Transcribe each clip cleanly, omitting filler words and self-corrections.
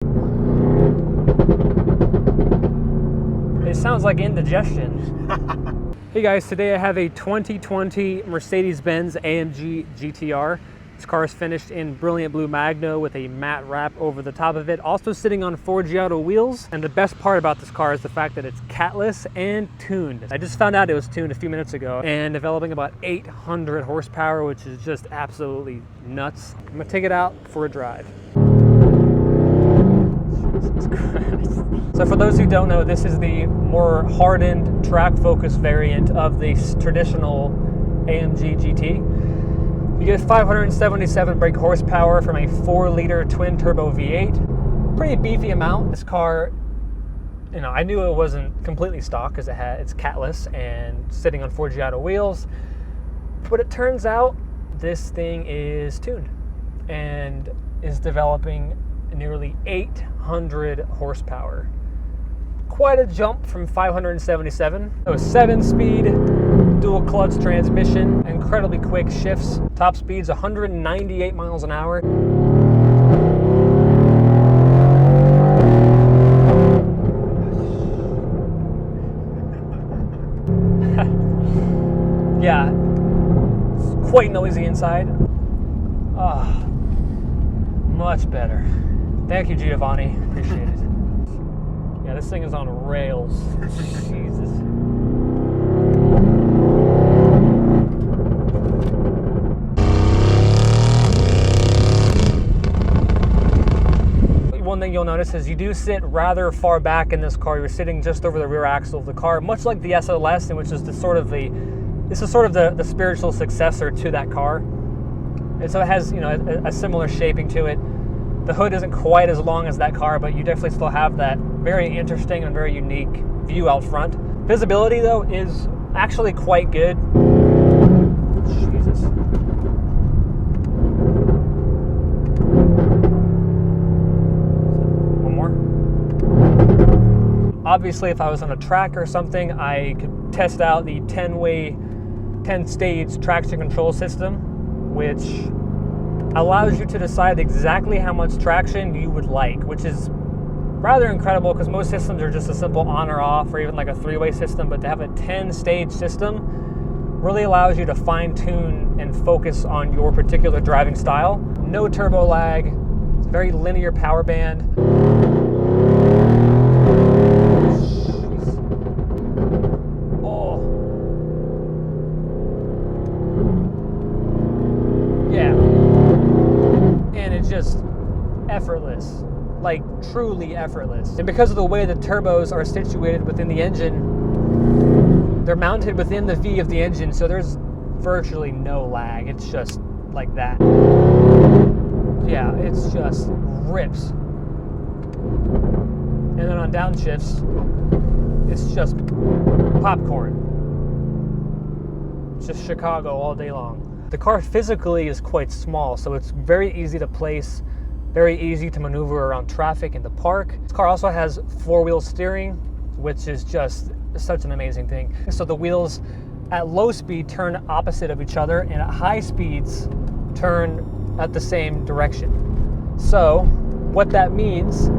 It sounds like indigestion. Hey guys, today I have a 2020 Mercedes Benz AMG GTR. This car is finished in brilliant blue magno with a matte wrap over the top of it, also sitting on 4 Giotto wheels. And the best part about this car is the fact that it's catless and tuned. I just found out it was tuned a few minutes ago and developing about 800 horsepower, which is just absolutely nuts. I'm gonna take it out for a drive. Jesus Christ. So for those who don't know, this is the more hardened track-focused variant of the traditional AMG GT. You get 577 brake horsepower from a 4-liter twin-turbo V8. Pretty beefy amount. This car, you know, I knew it wasn't completely stock because it's catless and sitting on 4 Giotto wheels. But it turns out this thing is tuned and is developing nearly 800 horsepower. Quite a jump from 577. So a 7-speed dual clutch transmission, incredibly quick shifts. Top speed's 198 miles an hour. Yeah, it's quite noisy inside. Ah, much better. Thank you, Giovanni. Appreciate it. Yeah, this thing is on rails. Jesus. One thing you'll notice is you do sit rather far back in this car. You're sitting just over the rear axle of the car, much like the SLS, which is the spiritual successor to that car. And so it has, you know, a similar shaping to it. The hood isn't quite as long as that car, but you definitely still have that very interesting and very unique view out front. Visibility, though, is actually quite good. Jesus. One more. Obviously, if I was on a track or something, I could test out the 10-stage traction control system, which allows you to decide exactly how much traction you would like, which is rather incredible because most systems are just a simple on or off or even like a 3-way system, but to have a 10-stage system really allows you to fine-tune and focus on your particular driving style. No turbo lag, it's a very linear power band. Just effortless, like truly effortless. And because of the way the turbos are situated within the engine, they're mounted within the V of the engine, so there's virtually no lag. It's just like that. Yeah, it's just rips. And then on downshifts, it's just popcorn. It's just Chicago all day long. The car physically is quite small, so it's very easy to place, very easy to maneuver around traffic in the park. This car also has 4-wheel steering, which is just such an amazing thing. So the wheels at low speed turn opposite of each other, and at high speeds turn at the same direction. So what that means,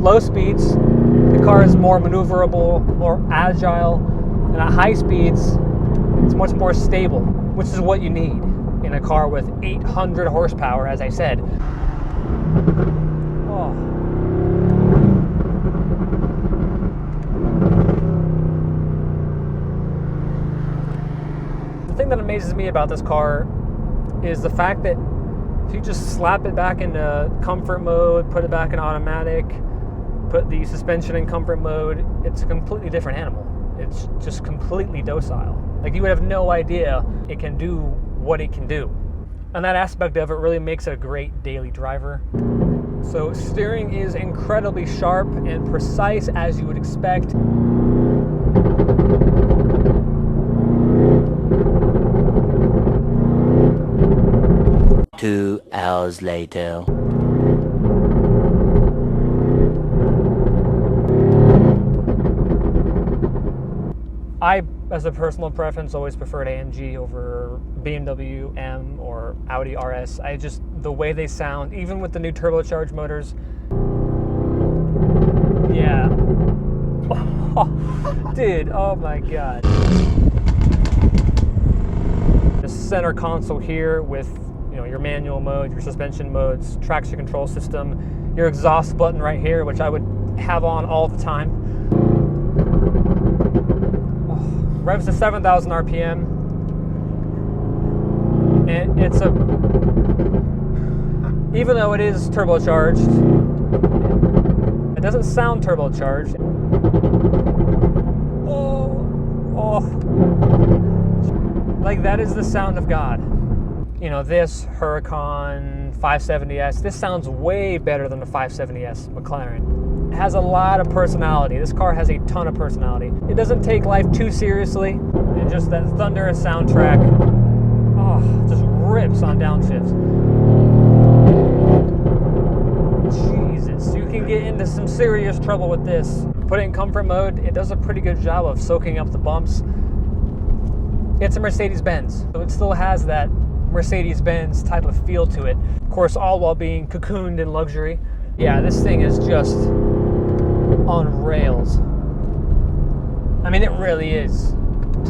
low speeds, the car is more maneuverable, more agile, and at high speeds, it's much more stable, which is what you need in a car with 800 horsepower, as I said. Oh. The thing that amazes me about this car is the fact that if you just slap it back into comfort mode, put it back in automatic, put the suspension in comfort mode, it's a completely different animal. It's just completely docile. Like, you would have no idea it can do what it can do. And that aspect of it really makes it a great daily driver. So steering is incredibly sharp and precise, as you would expect. 2 hours later. I, as a personal preference, always preferred AMG over BMW M or Audi RS. the way they sound, even with the new turbocharged motors. Yeah. Dude, oh my God. The center console here with, you know, your manual mode, your suspension modes, traction control system, your exhaust button right here, which I would have on all the time. Revs to 7,000 RPM. And it's a, even though it is turbocharged, it doesn't sound turbocharged. Like, that is the sound of God. You know, this Huracan 570S, this sounds way better than the 570S McLaren. It has a lot of personality. This car has a ton of personality. It doesn't take life too seriously, and just that thunderous soundtrack, oh, just rips on downshifts. Jesus, you can get into some serious trouble with this. Put it in comfort mode, it does a pretty good job of soaking up the bumps. It's a Mercedes Benz, so it still has that Mercedes Benz type of feel to it. Of course, all while being cocooned in luxury. Yeah, this thing is just on rails. I mean, it really is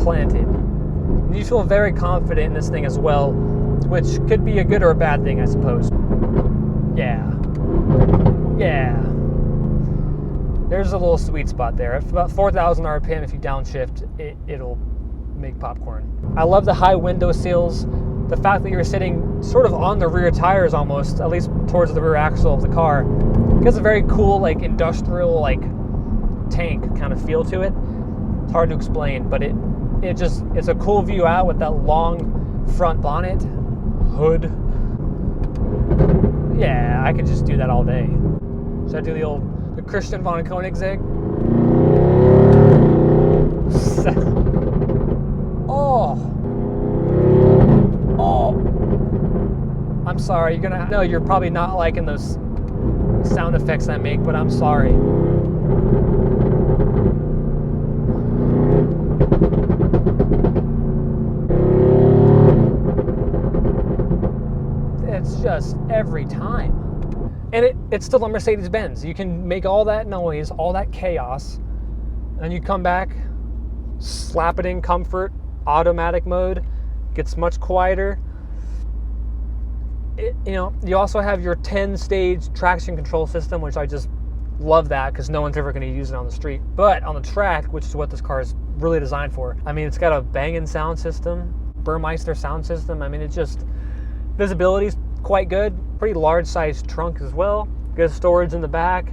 planted. And you feel very confident in this thing as well, which could be a good or a bad thing, I suppose. Yeah. Yeah. There's a little sweet spot there. If about 4,000 RPM, if you downshift, it'll make popcorn. I love the high window sills. The fact that you're sitting sort of on the rear tires almost, at least towards the rear axle of the car, gives a very cool, like, industrial, like, tank kind of feel to it. It's hard to explain, but it's a cool view out with that long front bonnet, hood. Yeah, I could just do that all day. Should I do the Christian von Koenigsegg? I'm sorry, you're probably not liking those sound effects I make, but I'm sorry. It's just every time. And it's still a Mercedes Benz. You can make all that noise, all that chaos, and you come back, slap it in comfort, automatic mode, gets much quieter. You know, you also have your 10-stage traction control system, which I just love that because no one's ever going to use it on the street. But on the track, which is what this car is really designed for, I mean, it's got a banging sound system, Burmeister sound system. I mean, it's just, visibility's quite good, pretty large sized trunk as well, good storage in the back.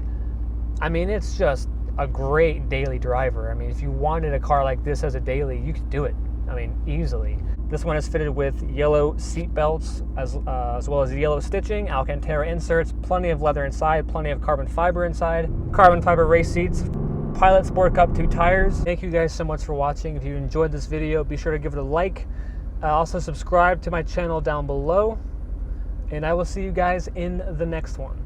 I mean, it's just a great daily driver. I mean, if you wanted a car like this as a daily, you could do it. I mean, easily. This one is fitted with yellow seat belts as well as yellow stitching, Alcantara inserts, plenty of leather inside, plenty of carbon fiber inside, carbon fiber race seats, Pilot Sport Cup 2 tires. Thank you guys so much for watching. If you enjoyed this video, be sure to give it a like. Also subscribe to my channel down below, and I will see you guys in the next one.